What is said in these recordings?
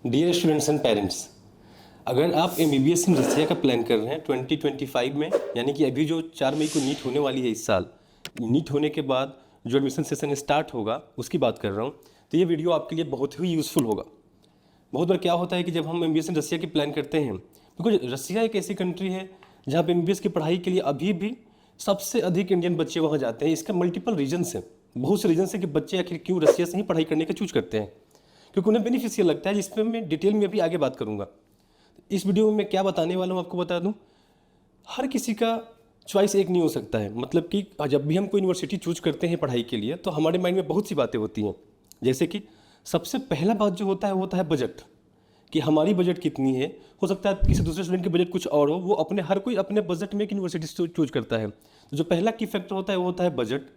Dear students and parents, अगर आप MBBS इन रसिया का प्लान कर रहे हैं 2025 में, यानी कि अभी जो 4 मई को नीट होने वाली है इस साल, नीट होने के बाद जो एडमिशन सेशन स्टार्ट होगा उसकी बात कर रहा हूँ, तो ये वीडियो आपके लिए बहुत ही यूज़फुल होगा। बहुत बार क्या होता है कि जब हम एमबीबीएस इन रसिया की प्लान करते हैं, बिकॉज रसिया एक ऐसी कंट्री है जहाँ पे एमबीबीएस की पढ़ाई के लिए अभी भी सबसे अधिक इंडियन बच्चे वहाँ जाते हैं। इसका मल्टीपल रीजन्स है, बहुत से रीजन्स है कि बच्चे आखिर क्यों रसिया से ही पढ़ाई करने का चूज करते हैं, क्योंकि उन्हें बेनिफिशियल लगता है, जिसमें मैं डिटेल में अभी आगे बात करूंगा। इस वीडियो में मैं क्या बताने वाला हूँ आपको बता दूं। हर किसी का चॉइस एक नहीं हो सकता है, मतलब कि जब भी हम कोई यूनिवर्सिटी चूज करते हैं पढ़ाई के लिए तो हमारे माइंड में बहुत सी बातें होती हैं। जैसे कि सबसे पहला बात जो होता है वो होता है बजट, कि हमारी बजट कितनी है। हो सकता है किसी दूसरे स्टूडेंट की बजट कुछ और हो, वो अपने हर कोई अपने बजट में एक यूनिवर्सिटी चूज करता है। तो जो पहला की फैक्टर होता है वो होता है बजट।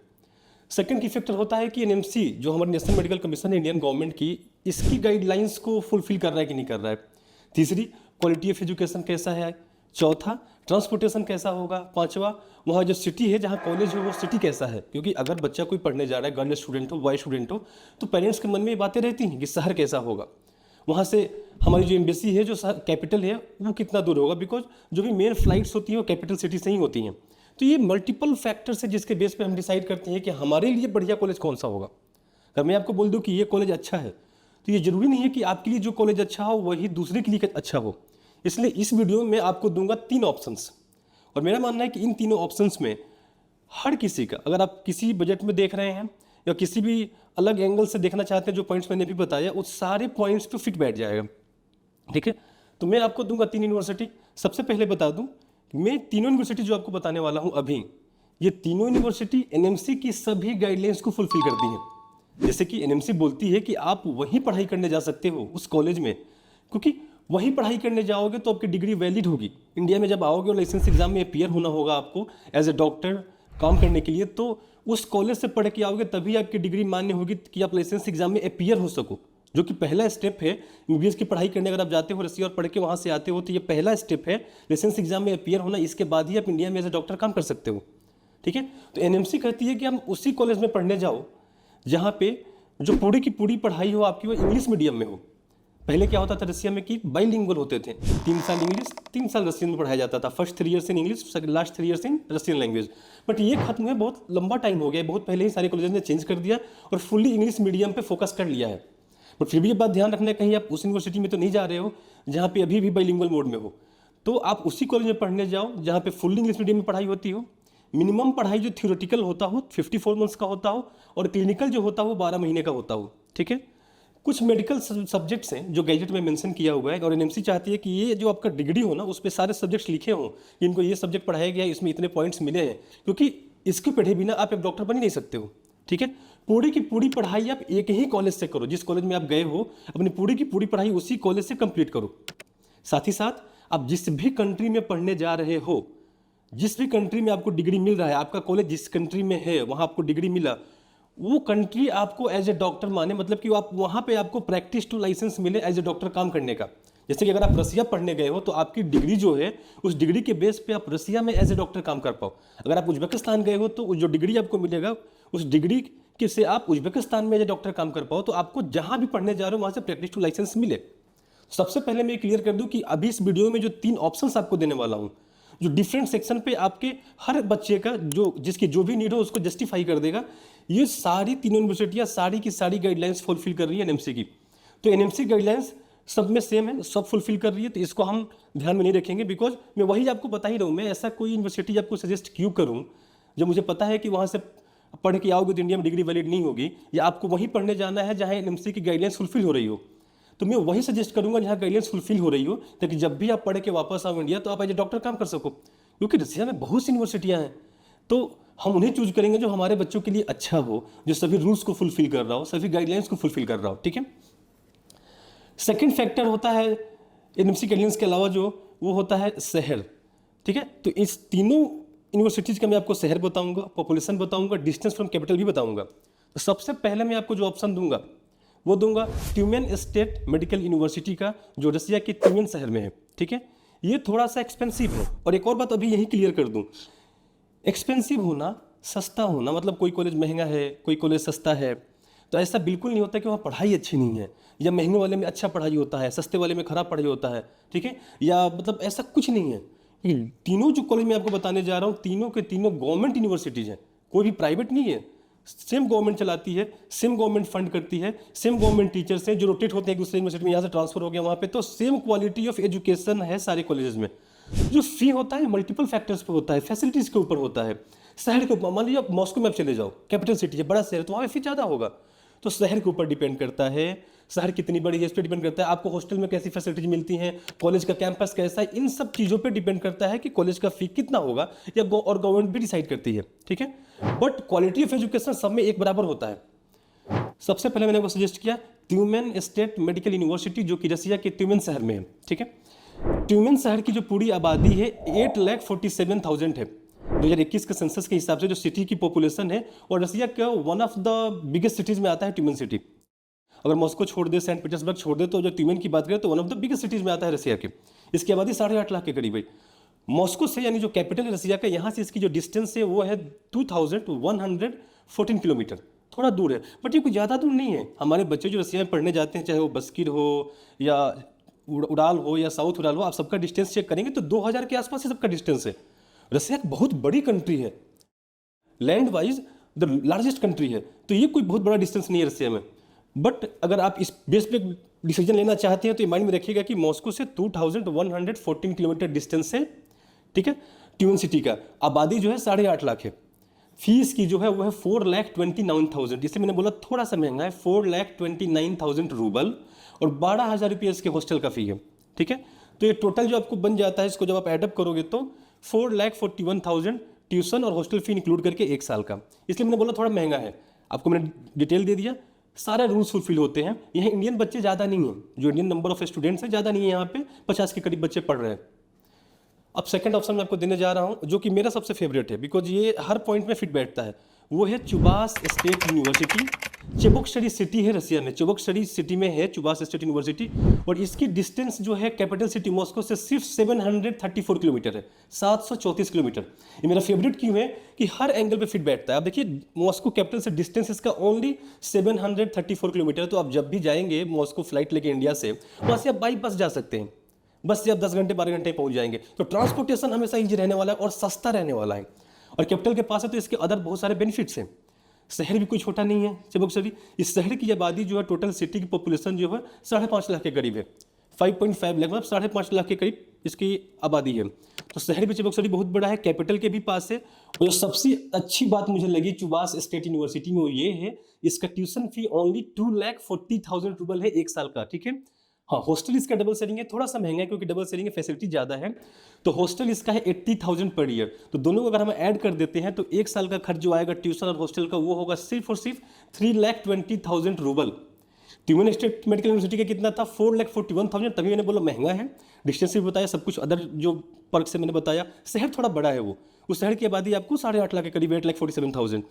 सेकंड की फैक्टर होता है कि एनएमसी जो हमारी नेशनल मेडिकल कमीशन है इंडियन गवर्नमेंट की, इसकी गाइडलाइंस को फुलफिल कर रहा है कि नहीं कर रहा है। तीसरी, क्वालिटी ऑफ एजुकेशन कैसा है। चौथा, ट्रांसपोर्टेशन कैसा होगा। पांचवा, वहाँ जो सिटी है जहाँ कॉलेज है वो सिटी कैसा है, क्योंकि अगर बच्चा कोई पढ़ने जा रहा है, गर्ल स्टूडेंट हो बॉय स्टूडेंट हो, तो पेरेंट्स के मन में ये बातें रहती हैं कि शहर कैसा होगा, वहाँ से हमारी जो एम्बेसी है जो कैपिटल है वो कितना दूर होगा, बिकॉज जो भी मेन फ्लाइट्स होती हैं वो कैपिटल सिटी से ही होती हैं। तो ये मल्टीपल फैक्टर्स है जिसके बेस पे हम डिसाइड करते हैं कि हमारे लिए बढ़िया कॉलेज कौन सा होगा। अगर मैं आपको बोल दूं कि ये कॉलेज अच्छा है, तो ये जरूरी नहीं है कि आपके लिए जो कॉलेज अच्छा हो वही दूसरे के लिए अच्छा हो। इसलिए इस वीडियो में आपको दूंगा 3 ऑप्शंस, और मेरा मानना है कि इन तीनों ऑप्शंस में हर किसी का, अगर आप किसी बजट में देख रहे हैं या किसी भी अलग एंगल से देखना चाहते हैं, जो पॉइंट्स मैंने भी बताया उस सारे पॉइंट्स पे फिट बैठ जाएगा। ठीक है, तो मैं आपको दूंगा 3 यूनिवर्सिटी। सबसे पहले बता दूं, मैं तीनों यूनिवर्सिटी जो आपको बताने वाला हूं अभी, ये तीनों यूनिवर्सिटी एनएमसी की सभी गाइडलाइंस को फुलफिल करती हैं। जैसे कि एनएमसी बोलती है कि आप वहीं पढ़ाई करने जा सकते हो उस कॉलेज में, क्योंकि वहीं पढ़ाई करने जाओगे तो आपकी डिग्री वैलिड होगी। इंडिया में जब आओगे और लाइसेंस एग्जाम में अपीयर होना होगा आपको एज ए डॉक्टर काम करने के लिए, तो उस कॉलेज से पढ़ के आओगे तभी आपकी डिग्री मान्य होगी कि आप लाइसेंस एग्जाम में अपीयर हो सको, जो कि पहला स्टेप है एमबीबीएस की पढ़ाई करने। अगर आप जाते हो रसिया और पढ़ के वहाँ से आते हो तो ये पहला स्टेप है लाइसेंस एग्जाम में अपीयर होना। इसके बाद ही आप इंडिया में एज ए डॉक्टर काम कर सकते हो। ठीक है, तो एनएमसी कहती है कि हम उसी कॉलेज में पढ़ने जाओ जहाँ पे जो पूरी की पूरी पढ़ाई हो आपकी वो इंग्लिश मीडियम में हो। पहले क्या होता था रसिया में कि बाइलिंगुअल होते थे, 3 साल इंग्लिश 3 साल रसियन में पढ़ाया जाता था। First 3 years in English, last 3 years in Russian language. But ये खत्म हुए, बहुत लंबा टाइम हो गया, बहुत पहले ही सारे कॉलेज ने चेंज कर दिया और फुल्ली इंग्लिश मीडियम पे फोकस कर लिया है। बट फिर भी ये बात ध्यान रखना है, कहीं आप उस यूनिवर्सिटी में तो नहीं जा रहे हो जहाँ पे अभी भी बाइलिंगुअल मोड में हो। तो आप उसी कॉलेज में पढ़ने जाओ जहाँ पे फुल्ली इंग्लिश मीडियम में पढ़ाई होती हो। मिनिमम पढ़ाई जो थ्योरेटिकल होता हो 54 मंथ्स का होता हो, और क्लिनिकल जो होता हो 12 महीने का होता हो। ठीक है, कुछ मेडिकल सब्जेक्ट्स हैं जो गैजेट में मेंशन किया हुआ है, और एनएमसी चाहती है कि ये जो आपका डिग्री हो ना उस पर सारे सब्जेक्ट्स लिखे हों कि इनको ये सब्जेक्ट पढ़ाया गया है, इसमें इतने पॉइंट्स मिले हैं, क्योंकि इसके पढ़े बिना आप एक डॉक्टर बन ही नहीं सकते हो। ठीक है, पूरी की पूरी पढ़ाई आप एक ही कॉलेज से करो, जिस कॉलेज में आप गए हो अपनी पूरी की पूरी पढ़ाई उसी कॉलेज से कंप्लीट करो। साथ ही साथ आप जिस भी कंट्री में पढ़ने जा रहे हो, जिस भी कंट्री में आपको डिग्री मिल रहा है, आपका कॉलेज जिस कंट्री में है वहाँ आपको डिग्री मिला, वो कंट्री आपको एज ए डॉक्टर माने, मतलब कि आप वहाँ पे आपको प्रैक्टिस टू लाइसेंस मिले एज ए डॉक्टर काम करने का। जैसे कि अगर आप रसिया पढ़ने गए हो तो आपकी डिग्री जो है उस डिग्री के बेस पे आप रसिया में एज ए डॉक्टर काम कर पाओ। अगर आप उज्बेकिस्तान गए हो तो जो डिग्री आपको मिलेगा उस डिग्री के से आप उज्बेकिस्तान में एज ए डॉक्टर काम कर पाओ, तो आपको जहाँ भी पढ़ने जा रहे हो वहाँ से प्रैक्टिस टू लाइसेंस मिले। सबसे पहले मैं क्लियर कर दूं कि अभी इस वीडियो में जो 3 ऑप्शंस आपको देने वाला हूं, जो डिफरेंट सेक्शन पे आपके हर बच्चे का जो जिसकी जो भी नीड हो उसको जस्टिफाई कर देगा। ये सारी तीनों यूनिवर्सिटियां सारी की सारी गाइडलाइंस फुलफिल कर रही है एनएमसी की। तो एनएमसी गाइडलाइंस सब में सेम है, सब फुलफिल कर रही है, तो इसको हम ध्यान में नहीं रखेंगे, बिकॉज मैं वही आपको बता ही रहा हूँ। मैं ऐसा कोई यूनिवर्सिटी आपको सजेस्ट क्यों करूँ जब मुझे पता है कि वहाँ से पढ़ के आओगे तो इंडिया में डिग्री वैलिड नहीं होगी, या आपको वहीं पढ़ने जाना है जहाँ एनएमसी की गाइडलाइंस फुलफिल हो रही हो। तो मैं वही सजेस्ट करूंगा जहाँ गाइडलाइंस फुलफिल हो रही हो, ताकि जब भी आप पढ़ के वापस आओ इंडिया तो आप एज ए डॉक्टर काम कर सको। क्योंकि रसिया में बहुत सी यूनिवर्सिटियाँ हैं, तो हम उन्हें चूज करेंगे जो हमारे बच्चों के लिए अच्छा हो, जो सभी रूल्स को फुलफिल कर रहा हो, सभी गाइडलाइंस को फुलफिल कर रहा हो। ठीक है, सेकेंड फैक्टर होता है एनएमसी गाइडलाइंस के अलावा जो, वो होता है शहर। ठीक है, तो इस तीनों यूनिवर्सिटीज़ का मैं आपको शहर बताऊंगा, पॉपुलेशन बताऊंगा, डिस्टेंस फ्रॉम कैपिटल भी बताऊंगा। तो सबसे पहले मैं आपको जो ऑप्शन दूंगा वो दूंगा ट्यूमेन स्टेट मेडिकल यूनिवर्सिटी का, जो रसिया के ट्यूमेन शहर में है। ठीक है, ये थोड़ा सा एक्सपेंसिव है, और एक और बात अभी यही क्लियर कर दूं, एक्सपेंसिव होना, सस्ता होना, मतलब कोई कॉलेज महंगा है कोई कॉलेज सस्ता है, तो ऐसा बिल्कुल नहीं होता कि वहाँ पढ़ाई अच्छी नहीं है। या महंगे वाले में अच्छा पढ़ाई होता है, सस्ते वाले में खराब पढ़ाई होता है, ठीक है, या मतलब ऐसा कुछ नहीं है। तीनों जो कॉलेज मैं आपको बताने जा रहा हूँ, तीनों के तीनों गवर्नमेंट यूनिवर्सिटीज़ हैं, कोई भी प्राइवेट नहीं है। सेम गवर्नमेंट चलाती है, सेम गवर्नमेंट फंड करती है, सेम गवर्नमेंट टीचर्स हैं जो रोटेट होते हैं दूसरे यूनिवर्सिटी में, यहाँ से ट्रांसफर हो गया वहाँ पे, तो सेम क्वालिटी ऑफ एजुकेशन है सारे कॉलेजेस में। जो फी होता है मल्टीपल फैक्टर्स पे होता है, फैसिलिटीज़ के ऊपर होता है, शहर के ऊपर। मान लीजिए आप मॉस्को में आप चले जाओ, कैपिटल सिटी है, बड़ा शहर, तो वहाँ पे फी ज़्यादा होगा। तो शहर के ऊपर डिपेंड करता है, शहर कितनी बड़ी है इस पर डिपेंड करता है, आपको हॉस्टल में कैसी फैसिलिटीज मिलती हैं, कॉलेज का कैंपस कैसा है, इन सब चीज़ों पे डिपेंड करता है कि कॉलेज का फी कितना होगा, या और गवर्नमेंट भी डिसाइड करती है, ठीक है। बट क्वालिटी ऑफ एजुकेशन सब में एक बराबर होता है। सबसे पहले मैंने आपको सजेस्ट किया ट्यूमेन स्टेट मेडिकल यूनिवर्सिटी, जो कि रसिया के ट्यूमेन शहर में है, ठीक है। ट्यूमेन शहर की जो पूरी आबादी है 8,47,000 है 2021 के सेंसस के हिसाब से, जो सिटी की पॉपुलेशन है, और रसिया का one of the biggest cities में आता है ट्यूमेन सिटी। अगर मॉस्को छोड़ दे, सेंट पीटर्सबर्ग छोड़ दे, तो जो ट्यूमेन की बात करें तो one of the biggest cities में आता है रसिया के। इसकी आबादी 8.5 लाख के करीब है। मॉस्को से, यानी जो कैपिटल है रसिया का, यहाँ से इसकी जो डिस्टेंस है वो है 2114 किलोमीटर, थोड़ा दूर है, बट ये कोई ज़्यादा दूर नहीं है। हमारे बच्चे जो रसिया में पढ़ने जाते हैं, चाहे वो बस्किर हो या उड़ाल हो या साउथ उड़ाल हो, आप सबका डिस्टेंस चेक करेंगे तो 2000 के आसपास ही सबका डिस्टेंस है। रसिया एक बहुत बड़ी कंट्री है, land wise the largest country है, तो ये कोई बहुत बड़ा डिस्टेंस नहीं है रसिया में। बट अगर आप इस बेस पे डिसीजन लेना चाहते हैं तो ये माइंड में रखिएगा कि मॉस्को से 2114 किलोमीटर डिस्टेंस है, ठीक है। ट्यूमेन सिटी का आबादी जो है 8.5 लाख है। फीस की जो है वो है 4,29,000, इसलिए मैंने बोला थोड़ा सा महंगा है, 4,29,000 रूबल, और 12,000 रुपये इसके हॉस्टल का फी है, ठीक है। तो ये टोटल जो आपको बन जाता है, इसको जब आप एडअप करोगे तो 4,41,000 ट्यूशन और हॉस्टल फी इंक्लूड करके एक साल का। इसलिए मैंने बोला थोड़ा महंगा है, आपको मैंने डिटेल दे दिया, सारे रूल्स फुलफिल होते हैं। यहाँ इंडियन बच्चे ज़्यादा नहीं हैं, जो इंडियन नंबर ऑफ स्टूडेंट्स हैं ज़्यादा नहीं है, यहाँ पे 50 के करीब बच्चे पढ़ रहे हैं। अब सेकंड ऑप्शन मैं आपको देने जा रहा हूँ, जो कि मेरा सबसे फेवरेट है, बिकॉज ये हर पॉइंट में फिट बैठता है, वो है चुबास स्टेट यूनिवर्सिटी। चेबोक्सरी सिटी है रसिया में, चेबोक्सरी सिटी में है चुबास स्टेट यूनिवर्सिटी, और इसकी डिस्टेंस जो है कैपिटल सिटी मॉस्को से सिर्फ 734 किलोमीटर है, 734 किलोमीटर। ये मेरा फेवरेट क्यों है कि हर एंगल पे फिट बैठता है। आप देखिए मॉस्को कैपिटल से डिस्टेंस इसका ओनली 734 किलोमीटर, तो आप जब भी जाएंगे मॉस्को फ्लाइट लेके इंडिया से, वहाँ से आप बाई बस जा सकते हैं, बस से आप 10 घंटे 12 घंटे पहुंच जाएंगे। तो ट्रांसपोर्टेशन हमेशा ईजी रहने वाला है और सस्ता रहने वाला है, और कैपिटल के पास है तो इसके अदर बहुत सारे बेनिफिट्स हैं। शहर भी कोई छोटा नहीं है चेबोक्सरी। इस शहर की आबादी जो है, टोटल सिटी की पॉपुलेशन जो है 5.5 लाख के करीब है, 5.5 लाख, मतलब 5.5 लाख के करीब इसकी आबादी है। तो शहर भी चेबोक्सरी बहुत बड़ा है, कैपिटल के भी पास है। और जो सबसे अच्छी बात मुझे लगी चुबास स्टेट यूनिवर्सिटी में, वो ये है इसका ट्यूशन फी ओनली 2,40,000 रूबल है एक साल का, ठीक है। हाँ, हॉस्टल इसका डबल शेयरिंग है, थोड़ा सा महंगा है क्योंकि डबल शेयरिंग है, फैसिलिटी ज़्यादा है। तो हॉस्टल इसका है 80,000 पर ईयर। तो दोनों को अगर हम ऐड कर देते हैं तो एक साल का खर्च जो आएगा ट्यूशन और हॉस्टल का, वो होगा सिर्फ और सिर्फ 3,20,000 rouble. Tyumen state medical university का कितना था, 4,41,000। तभी मैंने बोला महंगा है, डिस्टेंस भी बताया, सब कुछ अदर जो पर्क से मैंने बताया। शहर थोड़ा बड़ा है, वो उस शहर की आबादी आपको 8.5 लाख के करीब, 8,47,000।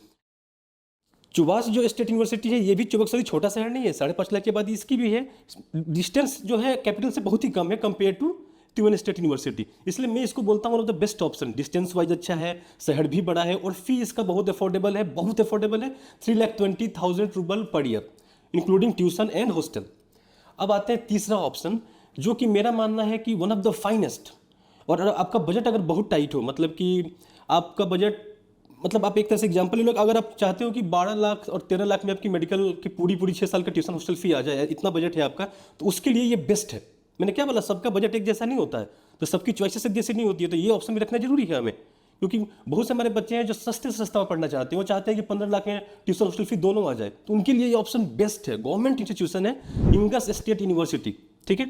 चुबास जो स्टेट यूनिवर्सिटी है, ये भी चेबोक्सरी छोटा शहर नहीं है, 5.5 लाख की आबादी इसकी भी है। डिस्टेंस जो है कैपिटल से बहुत ही कम है compare to Tyumen state university, इसलिए मैं इसको बोलता हूँ one of the best option. Distance wise अच्छा है, शहर भी बड़ा है, और फी इसका बहुत अफोर्डेबल है, बहुत अफोर्डेबल है, 3,20,000 rouble per year including tuition and hostel. अब आते हैं तीसरा ऑप्शन, जो कि मेरा मानना है कि वन ऑफ द फाइनेस्ट। और आपका बजट अगर बहुत टाइट हो, मतलब कि आपका बजट, मतलब आप एक तरह से एग्जांपल ले लो, अगर आप चाहते हो कि 12 लाख और 13 लाख में आपकी मेडिकल की पूरी 6 साल का ट्यूशन हॉस्टल फी आ जाए, इतना बजट है आपका, तो उसके लिए ये बेस्ट है। मैंने क्या बोला, सबका बजट एक जैसा नहीं होता है, तो सबकी चॉइसेस एक जैसी नहीं होती है, तो ये ऑप्शन भी रखना जरूरी है हमें। क्योंकि बहुत से हमारे बच्चे हैं जो सस्ते से सस्ता पढ़ना चाहते हैं, वो चाहते हैं कि 15 लाख में ट्यूशन हॉस्टल फी दोनों आ जाए, तो उनके लिए ये ऑप्शन बेस्ट है। गवर्नमेंट इंस्टीट्यूशन है, इंगस स्टेट यूनिवर्सिटी, ठीक है।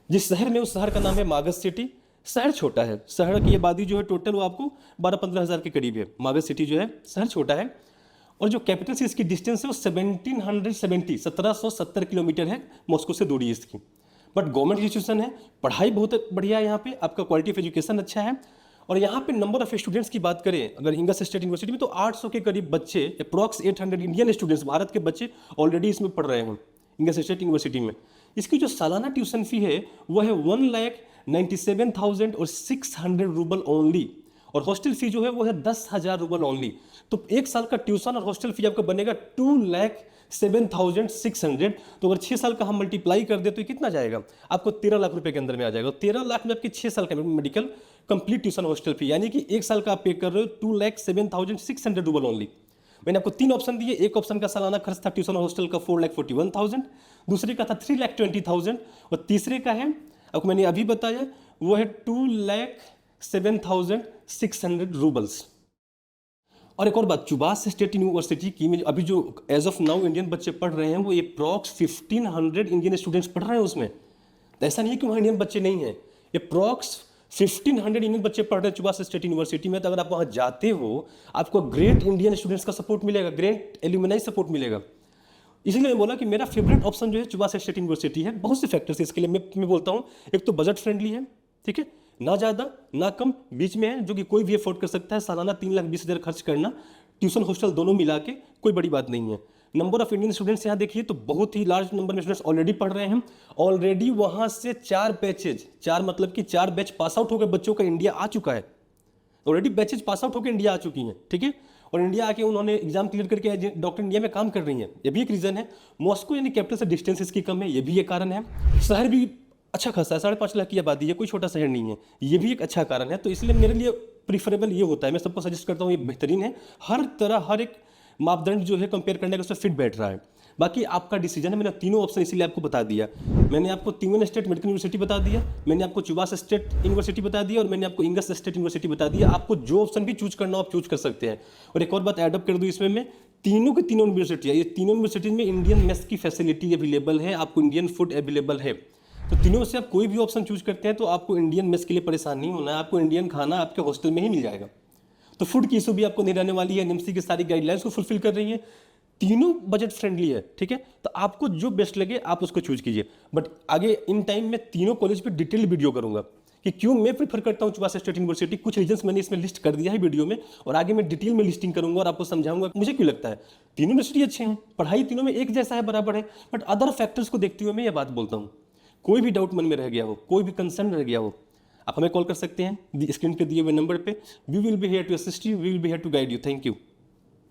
जिस शहर में, उस शहर का नाम है मागस सिटी। शहर छोटा है, शहर की आबादी जो है टोटल वो आपको 12-15 हज़ार के करीब है। मागस सिटी जो है शहर छोटा है, और जो कैपिटल से इसकी डिस्टेंस है वो 1770 किलोमीटर है मॉस्को से दूरी इसकी। बट गवर्नमेंट इंस्टीट्यूशन है, पढ़ाई बहुत बढ़िया है यहाँ पे, आपका क्वालिटी ऑफ एजुकेशन अच्छा है। और यहाँ पे नंबर ऑफ स्टूडेंट्स की बात करें अगर इंगस स्टेट यूनिवर्सिटी में, तो 800 के करीब बच्चे, अप्रॉक्स 800 इंडियन स्टूडेंट्स, भारत के बच्चे ऑलरेडी इसमें पढ़ रहे हैं इंगस स्टेट यूनिवर्सिटी में। इसकी जो सालाना ट्यूशन फी है वो है 1,97,600 रूबल ओनली, और हॉस्टल फी जो है वो है 10,000 रूपल ओनली। तो एक साल का ट्यूशन और हॉस्टल फी आपका बनेगा 2,07,600। तो अगर 6 साल का हम मल्टीप्लाई कर दे तो ये कितना जाएगा, आपको 13 लाख रुपए के अंदर में आ जाएगा। 13 लाख में आपके 6 साल का medical complete tuition hostel fee, यानी कि एक साल का आप पे कर रहे हो 2,07,600 रूपल ओनली। मैंने आपको 3 ऑप्शन दिए। एक ऑप्शन का सालाना खर्च था ट्यूशन और हॉस्टल का 4,41,000, दूसरे का था 3,20,000 और तीसरे का है आपको मैंने अभी बताया वो है 2,07,600 रूबल्स। और एक और बात, चुबास स्टेट यूनिवर्सिटी की में अभी जो एज ऑफ नाउ इंडियन बच्चे पढ़ रहे हैं वो अप्रॉक्स 1,500 इंडियन स्टूडेंट्स पढ़ रहे हैं उसमें। तो ऐसा नहीं है कि वहाँ इंडियन बच्चे नहीं हैं, अप्रॉक्स 1,500 इंडियन बच्चे पढ़ रहे हैं चुबास स्टेट यूनिवर्सिटी में। तो अगर आप वहाँ जाते हो आपको ग्रेट इंडियन स्टूडेंट्स का सपोर्ट मिलेगा, ग्रेट एल्यूमिनाई सपोर्ट मिलेगा। इसीलिए मैं बोला कि मेरा फेवरेट ऑप्शन जो है चुबास स्टेट यूनिवर्सिटी है। बहुत से फैक्टर्स इसके लिए मैं बोलता हूँ। एक तो बजट फ्रेंडली है, ठीक है, ना ज़्यादा ना कम, बीच में है, जो कि कोई भी अफोर्ड कर सकता है। सालाना 3,20,000 खर्च करना, ट्यूशन हॉस्टल दोनों मिला के कोई बड़ी बात नहीं है। नंबर ऑफ इंडियन स्टूडेंट्स यहाँ देखिए तो बहुत ही लार्ज नंबर में स्टूडेंट्स ऑलरेडी पढ़ रहे हैं। ऑलरेडी वहाँ से 4 बैचेज, 4 मतलब कि 4 बैच पास आउट होकर बच्चों का इंडिया आ चुका है। ऑलरेडी बैचेज पास आउट होकर इंडिया आ चुकी हैं, ठीक है। और इंडिया आके उन्होंने एग्जाम क्लियर करके डॉक्टर इंडिया में काम कर रही हैं, ये भी एक रीज़न है। मॉस्को यानी कैपिटल से डिस्टेंस इसकी कम है, ये भी एक कारण है। शहर भी अच्छा खासा है, 5.5 लाख की आबादी है, कोई छोटा शहर नहीं है, ये भी एक अच्छा कारण है। तो इसलिए मेरे लिए प्रीफरेबल ये होता है, मैं सबको सजेस्ट करता हूँ, ये बेहतरीन है। हर तरह हर एक मापदंड जो है कंपेयर करने का उससे फिट बैठ रहा है। बाकी आपका डिसीजन है। मैंने तीनों ऑप्शन इसीलिए आपको बता दिया। मैंने आपको तिंगन स्टेट मेडिकल यूनिवर्सिटी बता दिया, मैंने आपको चुबास स्टेट यूनिवर्सिटी बता दिया और मैंने आपको इंगस स्टेट यूनिवर्सिटी बता दिया। आपको जो ऑप्शन भी चूज करना हो आप चूज कर सकते हैं। और एक और बात ऐड अप कर दूँ इसमें, मैं तीनों की तीनों यूनिवर्सिटी है, ये तीनों यूनिवर्सिटीज में इंडियन मेस की फैसिलिटी अवेलेबल है, आपको इंडियन फूड अवेलेबल है। तो तीनों से आप कोई भी ऑप्शन चूज करते हैं तो आपको इंडियन मेस के लिए परेशान नहीं होना है, आपको इंडियन खाना आपके हॉस्टल में ही मिल जाएगा। तो फूड की इशू भी आपको नहीं रहने वाली है, एनएमसी की सारी गाइडलाइंस को फुलफिल कर रही है, तीनों बजट फ्रेंडली है, ठीक है। तो आपको जो बेस्ट लगे आप उसको चूज कीजिए। बट आगे इन टाइम में तीनों कॉलेज पे डिटेल वीडियो करूंगा कि क्यों मैं प्रीफर करता हूँ चुबास स्टेट यूनिवर्सिटी। कुछ रीजंस मैंने इसमें लिस्ट कर दिया है वीडियो में, और आगे मैं डिटेल में लिस्टिंग करूंगा और आपको समझाऊंगा मुझे क्यों लगता है। तीनों यूनिवर्सिटी अच्छे हैं, पढ़ाई तीनों में एक जैसा है, बराबर है, बट अदर फैक्टर्स को देखते हुए मैं ये बात बोलता हूँ। कोई भी डाउट मन में रह गया हो, कोई भी कंसर्न रह गया हो, आप हमें कॉल कर सकते हैं स्क्रीन पे दिए हुए नंबर पे। We will be here to assist you, we will be here to guide you. Thank you.